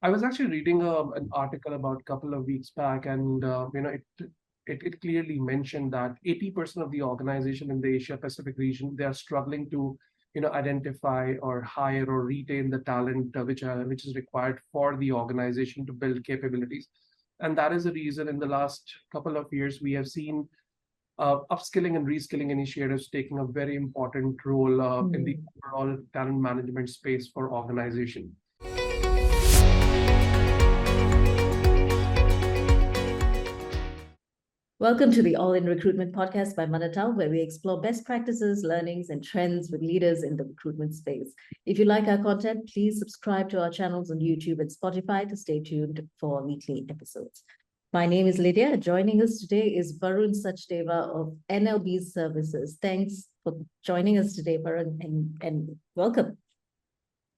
I was actually reading an article about a couple of weeks back, and it clearly mentioned that 80% of the organization in the Asia Pacific region, they are struggling to identify or hire or retain the talent which is required for the organization to build capabilities. And that is the reason in the last couple of years we have seen upskilling and reskilling initiatives taking a very important role in the overall talent management space for organization. Welcome to the All in Recruitment podcast by Manatal, where we explore best practices, learnings, and trends with leaders in the recruitment space. If you like our content, please subscribe to our channels on YouTube and Spotify to stay tuned for weekly episodes. My name is Lydia. Joining us today is Varun Sachdeva of NLB Services. Thanks for joining us today, Varun, and welcome.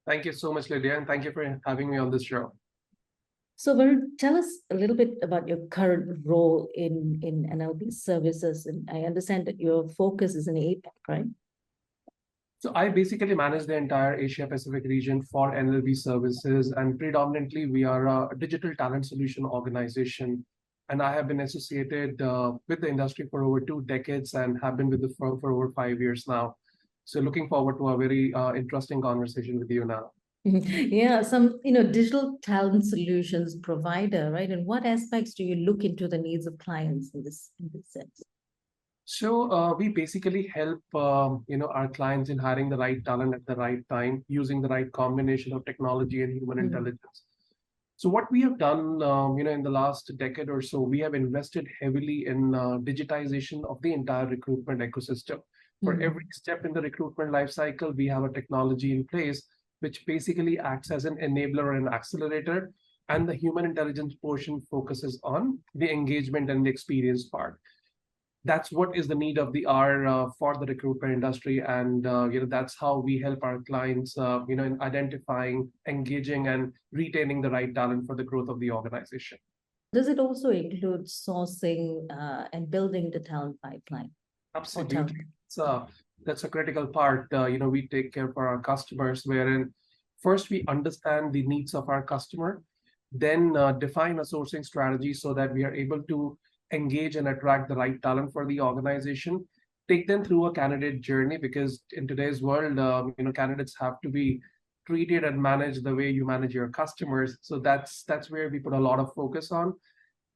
Thank you so much, Lydia, and thank you for having me on this show. So, Varun, tell us a little bit about your current role in NLB Services. And I understand that your focus is in APAC, right? So I basically manage the entire Asia Pacific region for NLB Services, and predominantly we are a digital talent solution organization. And I have been associated with the industry for over 2 decades and have been with the firm for over 5 years now. So looking forward to a very interesting conversation with you now. Yeah, some digital talent solutions provider, right? And what aspects do you look into the needs of clients in this sense? So we basically help our clients in hiring the right talent at the right time, using the right combination of technology and human intelligence. So what we have done, in the last decade or so, we have invested heavily in digitization of the entire recruitment ecosystem. For every step in the recruitment lifecycle, we have a technology in place which basically acts as an enabler and accelerator, and the human intelligence portion focuses on the engagement and the experience part. That's what is the need of the hour for the recruitment industry, and that's how we help our clients, in identifying, engaging, and retaining the right talent for the growth of the organization. Does it also include sourcing and building the talent pipeline? Absolutely. That's a critical part. We take care for our customers, wherein first we understand the needs of our customer, then define a sourcing strategy so that we are able to engage and attract the right talent for the organization, take them through a candidate journey, because in today's world, candidates have to be treated and managed the way you manage your customers. So that's where we put a lot of focus on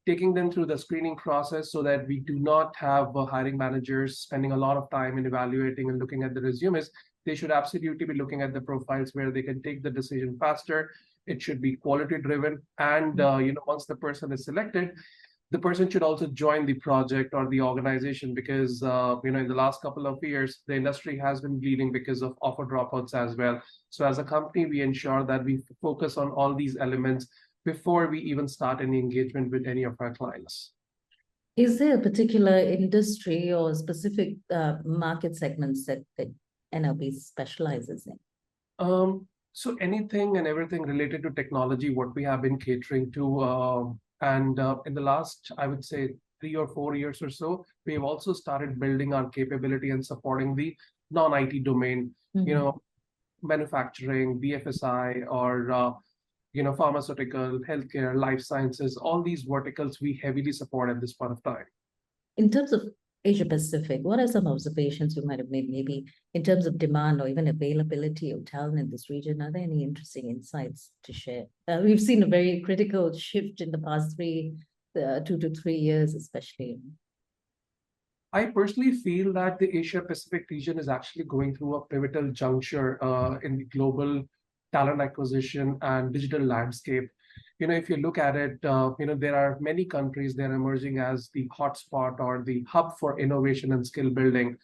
taking them through the screening process so that we do not have hiring managers spending a lot of time in evaluating and looking at the resumes. They should absolutely be looking at the profiles where they can take the decision faster. It should be quality driven. And once the person is selected, the person should also join the project or the organization, because in the last couple of years, the industry has been bleeding because of offer dropouts as well. So as a company, we ensure that we focus on all these elements before we even start any engagement with any of our clients. Is there a particular industry or specific market segments that NLB specializes in? So anything and everything related to technology, what we have been catering to, and in the last, I would say, 3 or 4 years or so, we have also started building our capability and supporting the non-IT domain, manufacturing, BFSI, or pharmaceutical, healthcare, life sciences, all these verticals we heavily support at this point of time. In terms of Asia Pacific, what are some observations you might have made, maybe in terms of demand or even availability of talent in this region? Are there any interesting insights to share? We've seen a very critical shift in the past 2 to 3 years, especially. I personally feel that the Asia Pacific region is actually going through a pivotal juncture in the global talent acquisition and digital landscape. If you look at it, there are many countries that are emerging as the hotspot or the hub for innovation and skill building.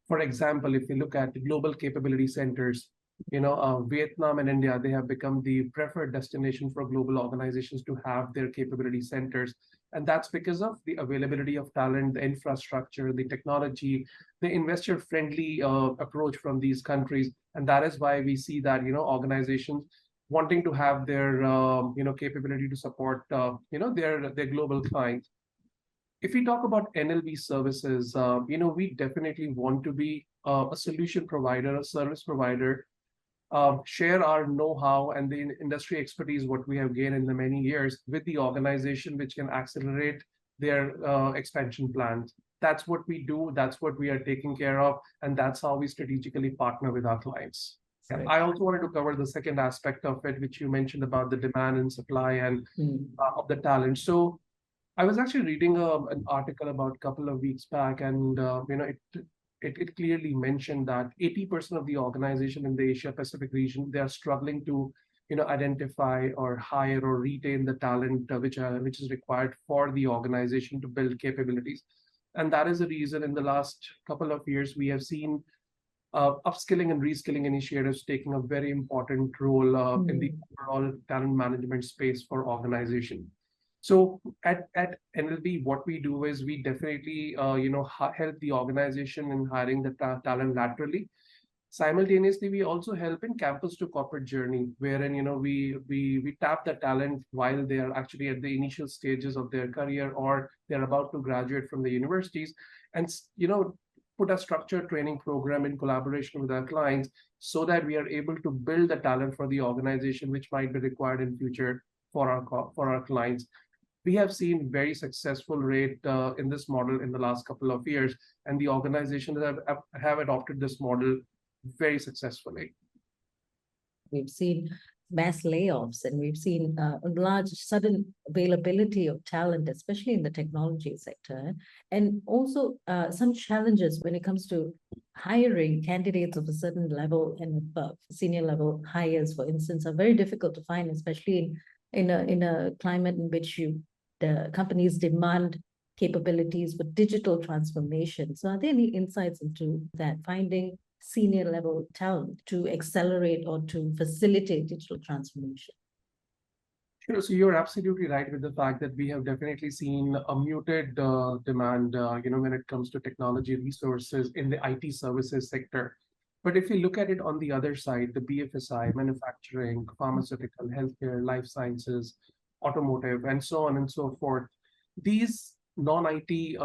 For example, if you look at the global capability centers, Vietnam and India, they have become the preferred destination for global organizations to have their capability centers. And that's because of the availability of talent, the infrastructure, the technology, the investor-friendly approach from these countries. And that is why we see that, organizations wanting to have their, capability to support, their global clients. If we talk about NLB services, we definitely want to be a solution provider, a service provider share our know-how and the industry expertise, what we have gained in the many years with the organization, which can accelerate their expansion plans. That's what we do. That's what we are taking care of. And that's how we strategically partner with our clients. And I also wanted to cover the second aspect of it, which you mentioned about the demand and supply and of the talent. So I was actually reading an article about a couple of weeks back, and it clearly mentioned that 80% of the organization in the Asia Pacific region, they are struggling to identify or hire or retain the talent which is required for the organization to build capabilities. And that is the reason in the last couple of years we have seen upskilling and reskilling initiatives taking a very important role in the overall talent management space for organization. So at NLB, what we do is we definitely help the organization in hiring the talent laterally. Simultaneously, we also help in campus to corporate journey, wherein we tap the talent while they are actually at the initial stages of their career or they're about to graduate from the universities, and put a structured training program in collaboration with our clients so that we are able to build the talent for the organization which might be required in future for our clients. We have seen very successful rate in this model in the last couple of years, and the organizations have adopted this model very successfully. We've seen mass layoffs, and we've seen a large sudden availability of talent, especially in the technology sector, and also some challenges when it comes to hiring candidates of a certain level and above. Senior level hires, for instance, are very difficult to find, especially in a climate in which the companies demand capabilities for digital transformation. So are there any insights into that, finding senior level talent to accelerate or to facilitate digital transformation? Sure. So you're absolutely right with the fact that we have definitely seen a muted demand, when it comes to technology resources in the IT services sector. But if you look at it on the other side, the BFSI, manufacturing, pharmaceutical, healthcare, life sciences, automotive, and so on and so forth, these non-IT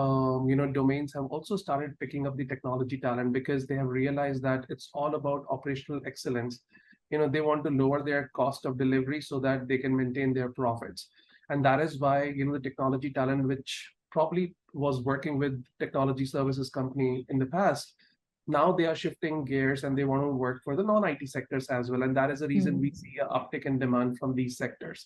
domains have also started picking up the technology talent because they have realized that it's all about operational excellence. They want to lower their cost of delivery so that they can maintain their profits. And that is why the technology talent, which probably was working with technology services company in the past, now they are shifting gears and they want to work for the non-IT sectors as well. And that is the reason we see an uptick in demand from these sectors.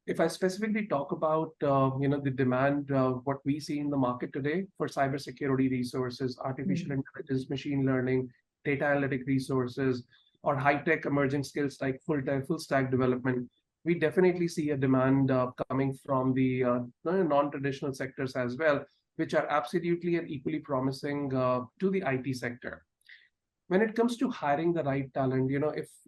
If I specifically talk about the demand, what we see in the market today for cybersecurity resources, artificial intelligence, machine learning, data analytic resources, or high-tech emerging skills like full stack development, we definitely see a demand coming from the non-traditional sectors as well, which are absolutely and equally promising to the IT sector. When it comes to hiring the right talent,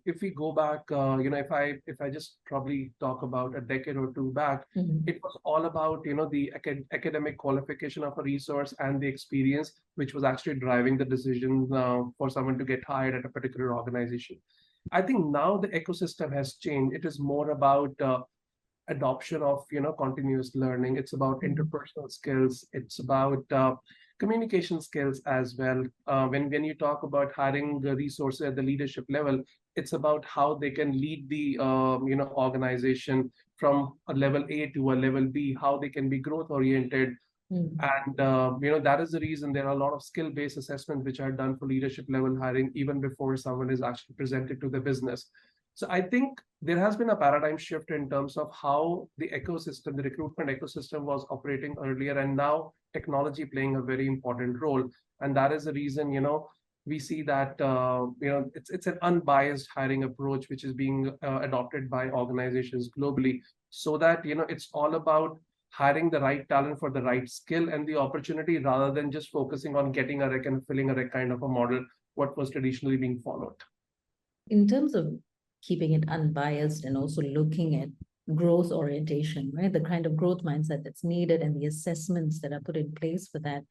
if we go back, if I just probably talk about a decade or two back, it was all about the academic qualification of a resource and the experience, which was actually driving the decision for someone to get hired at a particular organization. I think now the ecosystem has changed. It is more about adoption of continuous learning. It's about interpersonal skills. It's about communication skills as well. When you talk about hiring the resources at the leadership level, it's about how they can lead the organization from a level A to a level B, how they can be growth oriented. And that is the reason there are a lot of skill-based assessments which are done for leadership level hiring even before someone is actually presented to the business. So I think there has been a paradigm shift in terms of how the ecosystem, the recruitment ecosystem was operating earlier, and now technology playing a very important role. And that is the reason, we see that, it's an unbiased hiring approach, which is being adopted by organizations globally, so that, it's all about hiring the right talent for the right skill and the opportunity, rather than just focusing on getting a rec and filling a rec kind of a model, what was traditionally being followed. In terms of keeping it unbiased and also looking at growth orientation, right? The kind of growth mindset that's needed and the assessments that are put in place for that.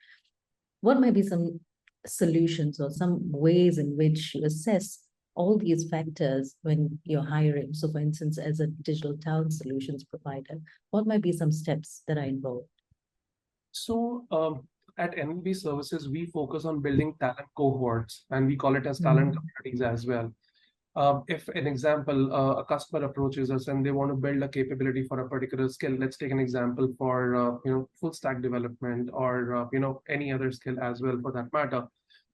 What might be some solutions or some ways in which you assess all these factors when you're hiring? So for instance, as a digital talent solutions provider, what might be some steps that are involved? So at NLB Services, we focus on building talent cohorts, and we call it as talent communities as well. If an example, a customer approaches us and they want to build a capability for a particular skill, let's take an example for full stack development or any other skill as well for that matter.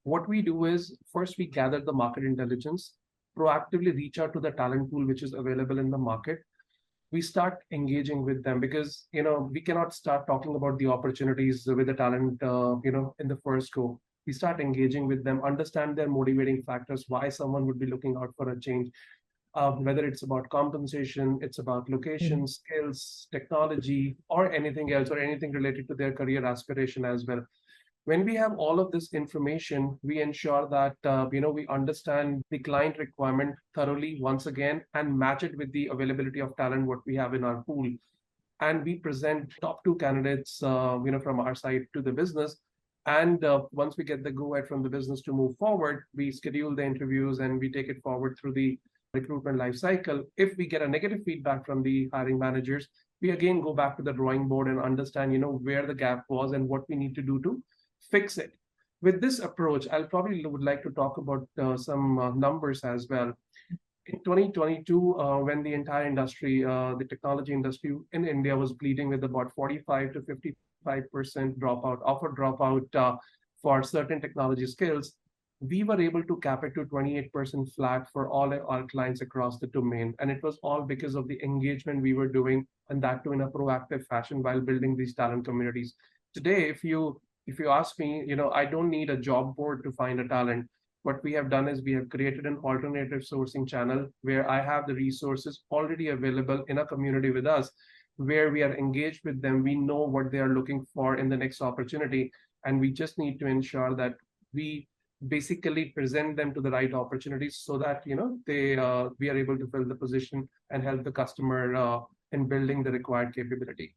What we do is first we gather the market intelligence, proactively reach out to the talent pool which is available in the market. We start engaging with them because we cannot start talking about the opportunities with the talent in the first go. We start engaging with them, understand their motivating factors, why someone would be looking out for a change, whether it's about compensation, it's about location, skills, technology, or anything else, or anything related to their career aspiration as well. When we have all of this information, we ensure that we understand the client requirement thoroughly once again and match it with the availability of talent what we have in our pool. And we present top two candidates from our side to the business. And once we get the go ahead from the business to move forward, we schedule the interviews and we take it forward through the recruitment life cycle. If we get a negative feedback from the hiring managers, we again go back to the drawing board and understand where the gap was and what we need to do to fix it. With this approach, I'll probably would like to talk about some numbers as well. In 2022, when the entire industry, the technology industry in India was bleeding with about 45 to 55% dropout, offer dropout for certain technology skills, we were able to cap it to 28% flat for all our clients across the domain. And it was all because of the engagement we were doing, and that too in a proactive fashion while building these talent communities. Today, if you ask me, I don't need a job board to find a talent. What we have done is we have created an alternative sourcing channel where I have the resources already available in a community with us, where we are engaged with them. We know what they are looking for in the next opportunity. And we just need to ensure that we basically present them to the right opportunities so that, we are able to fill the position and help the customer in building the required capability.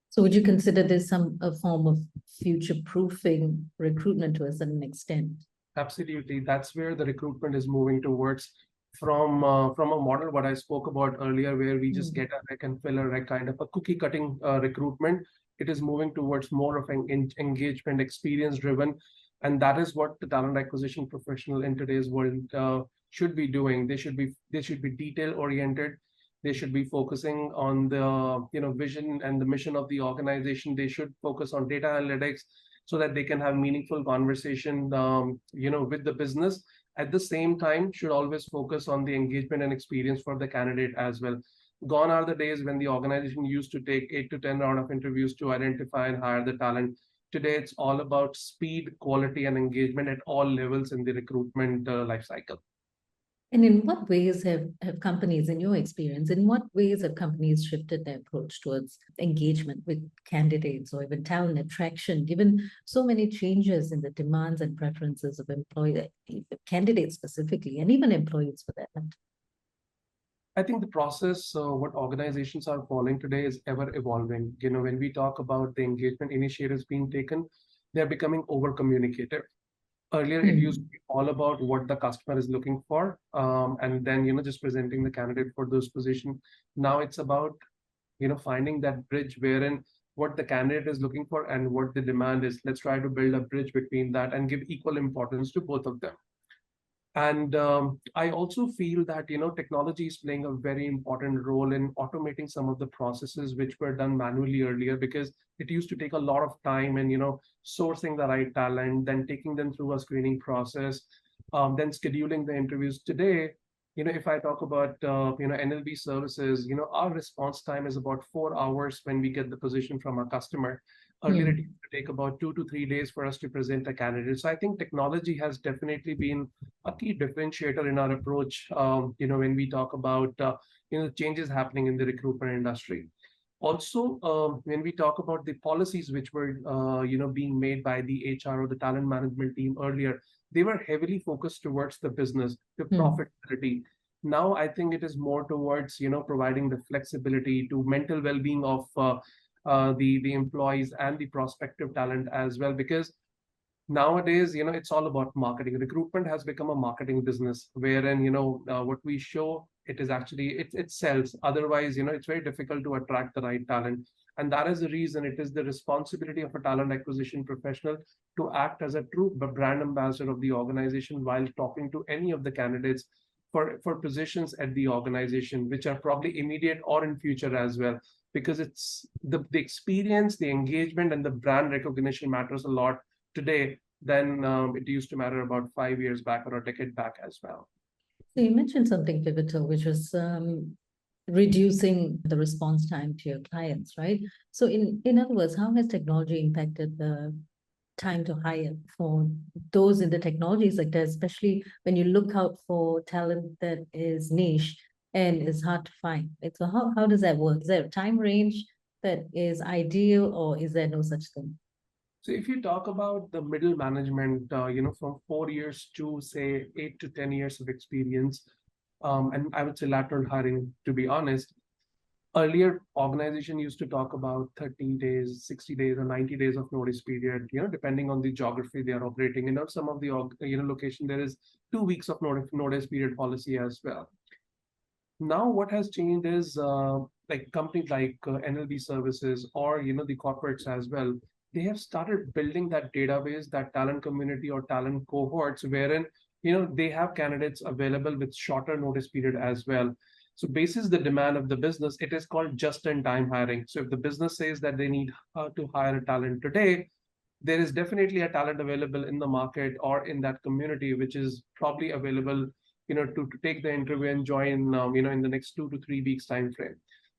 So would you consider this a form of future-proofing recruitment to a certain extent? Absolutely. That's where the recruitment is moving towards from a model what I spoke about earlier, where we just get a rec and fill a rec, kind of a cookie cutting recruitment. It is moving towards more of an engagement, experience driven. And that is what the talent acquisition professional in today's world should be doing. They should be detail oriented. They should be focusing on the vision and the mission of the organization. They should focus on data analytics so that they can have meaningful conversation with the business. At the same time, should always focus on the engagement and experience for the candidate as well. Gone are the days when the organization used to take 8 to 10 rounds of interviews to identify and hire the talent. Today, it's all about speed, quality, and engagement at all levels in the recruitment life cycle. And in what ways have companies, in your experience, in what ways have companies shifted their approach towards engagement with candidates or even talent attraction, given so many changes in the demands and preferences of candidates specifically, and even employees for that matter? I think the process, what organizations are following today is ever evolving. When we talk about the engagement initiatives being taken, they're becoming over communicative. Earlier, it used to be all about what the customer is looking for, and then just presenting the candidate for those positions. Now it's about finding that bridge wherein what the candidate is looking for and what the demand is. Let's try to build a bridge between that and give equal importance to both of them. And I also feel that technology is playing a very important role in automating some of the processes which were done manually earlier, because it used to take a lot of time and sourcing the right talent, then taking them through a screening process, then scheduling the interviews. Today, if I talk about NLB Services, our response time is about 4 hours when we get the position from our customer. Earlier, it used to take about 2 to 3 days for us to present a candidate. So I think technology has definitely been a key differentiator in our approach, when we talk about, changes happening in the recruitment industry. Also, when we talk about the policies which were, being made by the HR or the talent management team earlier, they were heavily focused towards the business, the profitability. Now, I think it is more towards, providing the flexibility to mental well-being of the employees and the prospective talent as well, because nowadays it's all about marketing. Recruitment has become a marketing business wherein what we show, it is actually it sells. Otherwise it's very difficult to attract the right talent, and that is the reason it is the responsibility of a talent acquisition professional to act as a true brand ambassador of the organization while talking to any of the candidates for positions at the organization, which are probably immediate or in future as well, because it's the experience, the engagement, and the brand recognition matters a lot today than it used to matter about 5 years back or a decade back as well. So you mentioned something pivotal, which was reducing the response time to your clients, right? So in other words, how has technology impacted the time to hire for those in the technology sector, especially when you look out for talent that is niche and is hard to find? Right? So how does that work? Is there a time range that is ideal, or is there no such thing? So if you talk about the middle management, from 4 years to say 8 to 10 years of experience, and I would say lateral hiring, to be honest, earlier organization used to talk about 30 days, 60 days, or 90 days of notice period, depending on the geography they are operating in. Or some of the, location, there is 2 weeks of notice period policy as well. Now what has changed is like companies like NLB Services or, the corporates as well, they have started building that database, that talent community or talent cohorts, wherein, they have candidates available with shorter notice period as well. So basis the demand of the business, it is called just-in-time hiring. So if the business says that they need to hire a talent today, there is definitely a talent available in the market or in that community, which is probably available, to take the interview and join, in the next 2 to 3 weeks time frame.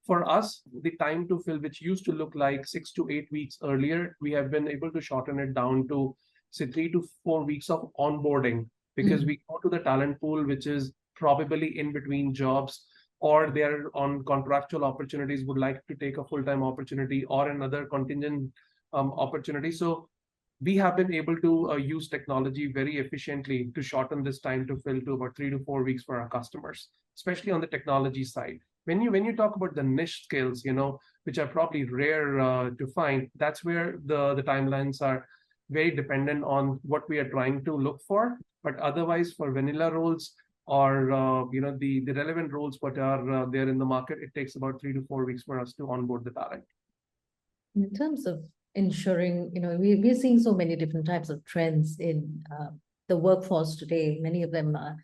For us, the time to fill, which used to look like 6 to 8 weeks earlier, we have been able to shorten it down to say 3 to 4 weeks of onboarding, because we go to the talent pool, which is probably in between jobs, or they're on contractual opportunities, would like to take a full-time opportunity or another contingent opportunity. So we have been able to use technology very efficiently to shorten this time to fill to about 3 to 4 weeks for our customers, especially on the technology side. When you talk about the niche skills, which are probably rare to find, that's where the timelines are very dependent on what we are trying to look for. But otherwise, for vanilla roles or the relevant roles what are there in the market, it takes about 3 to 4 weeks for us to onboard the talent. In terms of ensuring, we're seeing so many different types of trends in the workforce today. Many of them are,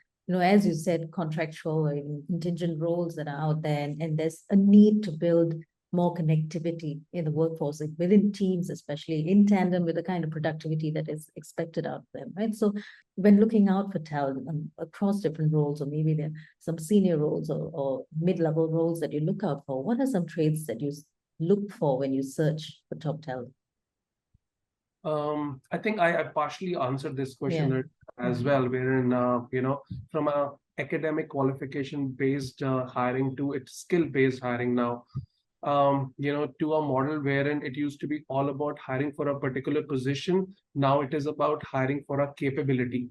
as you said, contractual or even contingent roles that are out there, and there's a need to build more connectivity in the workforce, like within teams, especially in tandem with the kind of productivity that is expected out of them, right? So when looking out for talent across different roles, or maybe there are some senior roles or mid-level roles that you look out for, what are some traits that you look for when you search for top talent? I think I partially answered this question as well, wherein, from a academic qualification based hiring to its skill based hiring now, to a model wherein it used to be all about hiring for a particular position. Now it is about hiring for a capability.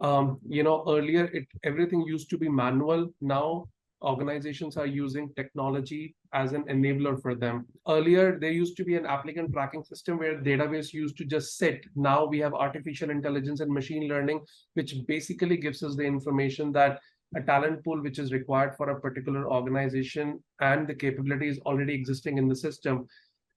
Earlier everything used to be manual. Now organizations are using technology as an enabler for them. Earlier, there used to be an applicant tracking system where database used to just sit. Now we have artificial intelligence and machine learning, which basically gives us the information that a talent pool which is required for a particular organization and the capability is already existing in the system.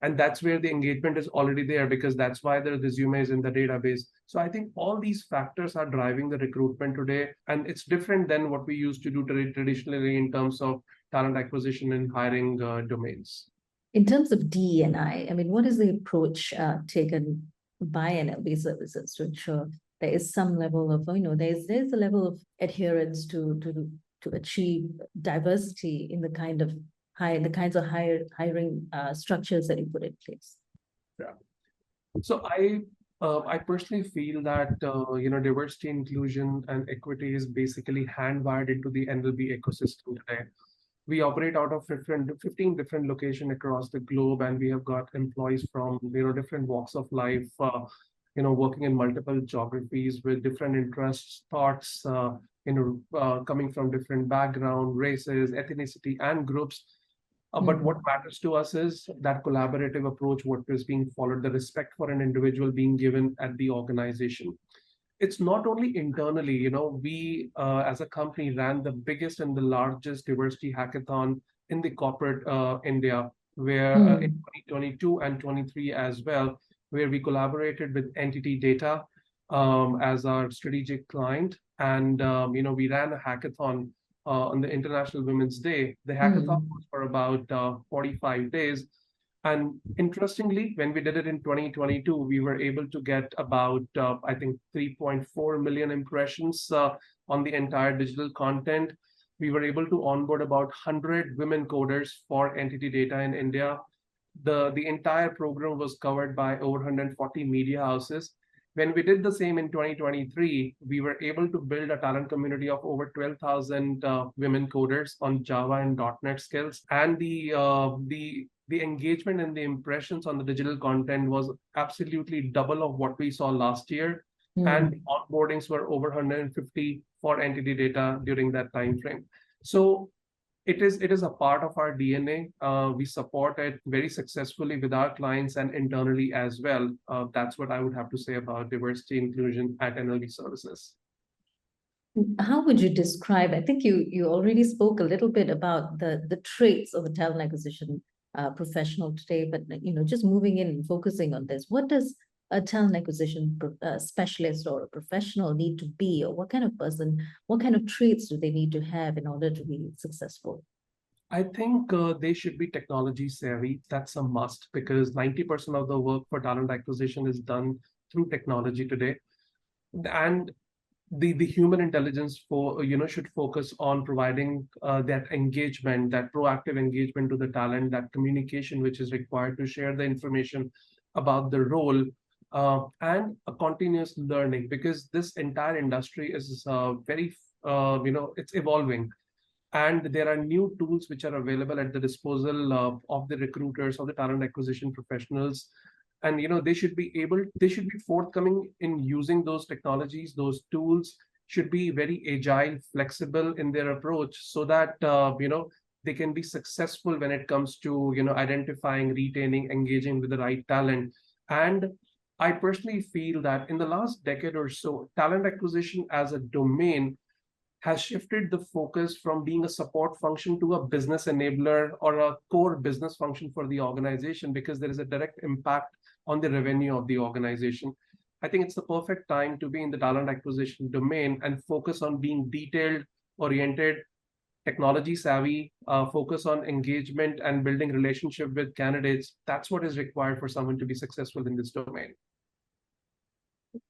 And that's where the engagement is already there, because that's why the resume is in the database. So I think all these factors are driving the recruitment today. And it's different than what we used to do traditionally in terms of talent acquisition and hiring domains. In terms of DE&I, mean, what is the approach taken by NLB Services to ensure there is some level of, there's a level of adherence to achieve diversity in the kind of kinds of hiring structures that you put in place? Yeah. So I personally feel that diversity, inclusion, and equity is basically hand-wired into the NLB ecosystem today. We operate out of 15 different locations across the globe, and we have got employees from different walks of life, working in multiple geographies with different interests, thoughts, coming from different background, races, ethnicity, and groups. But what matters to us is that collaborative approach, what is being followed, the respect for an individual being given at the organization. It's not only internally, we as a company ran the biggest and the largest diversity hackathon in the corporate India, where in 2022 and 23 as well, where we collaborated with Entity Data as our strategic client. And, we ran a hackathon on the International Women's Day, the hackathon was for about 45 days. And interestingly, when we did it in 2022, we were able to get about, I think, 3.4 million impressions on the entire digital content. We were able to onboard about 100 women coders for entity data in India. The entire program was covered by over 140 media houses. When we did the same in 2023, we were able to build a talent community of over 12,000 women coders on Java and .NET skills. And the engagement and the impressions on the digital content was absolutely double of what we saw last year. And onboardings were over 150 for entity data during that time frame. So it is a part of our DNA. We support it very successfully with our clients and internally as well. That's what I would have to say about diversity inclusion at NLB Services. How would you describe, I think you already spoke a little bit about the traits of a talent acquisition professional today, but just moving in and focusing on this, what does a talent acquisition specialist or a professional need to be, or what kind of person, what kind of traits do they need to have in order to be successful? I think they should be technology savvy. That's a must, because 90% of the work for talent acquisition is done through technology today. And the human intelligence should focus on providing that engagement, that proactive engagement to the talent, that communication which is required to share the information about the role, and a continuous learning, because this entire industry is it's evolving, and there are new tools which are available at the disposal of the recruiters, of the talent acquisition professionals. And they should be forthcoming in using those technologies. Those tools should be very agile, flexible in their approach, so that they can be successful when it comes to identifying, retaining, engaging with the right talent. And I personally feel that in the last decade or so, talent acquisition as a domain has shifted the focus from being a support function to a business enabler or a core business function for the organization, because there is a direct impact on the revenue of the organization. I think it's the perfect time to be in the talent acquisition domain and focus on being detailed, oriented, technology savvy, focus on engagement and building relationship with candidates. That's what is required for someone to be successful in this domain.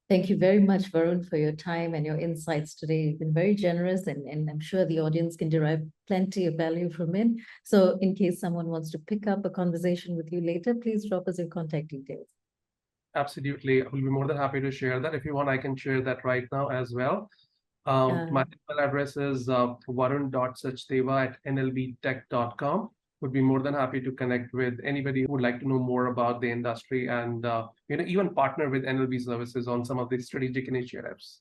Thank you very much, Varun, for your time and your insights today. You've been very generous, and I'm sure the audience can derive plenty of value from it. So in case someone wants to pick up a conversation with you later, please drop us your contact details. Absolutely. I will be more than happy to share that. If you want, I can share that right now as well. My email address is varun.sachdeva@nlbtech.com. Would be more than happy to connect with anybody who would like to know more about the industry and even partner with NLB Services on some of the strategic initiatives.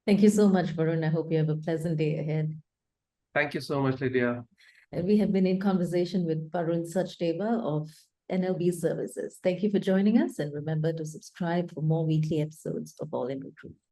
Thank you so much, Varun. I hope you have a pleasant day ahead. Thank you so much, Lydia. And we have been in conversation with Varun Sachdeva of NLB Services. Thank you for joining us, and remember to subscribe for more weekly episodes of All in Recruitment.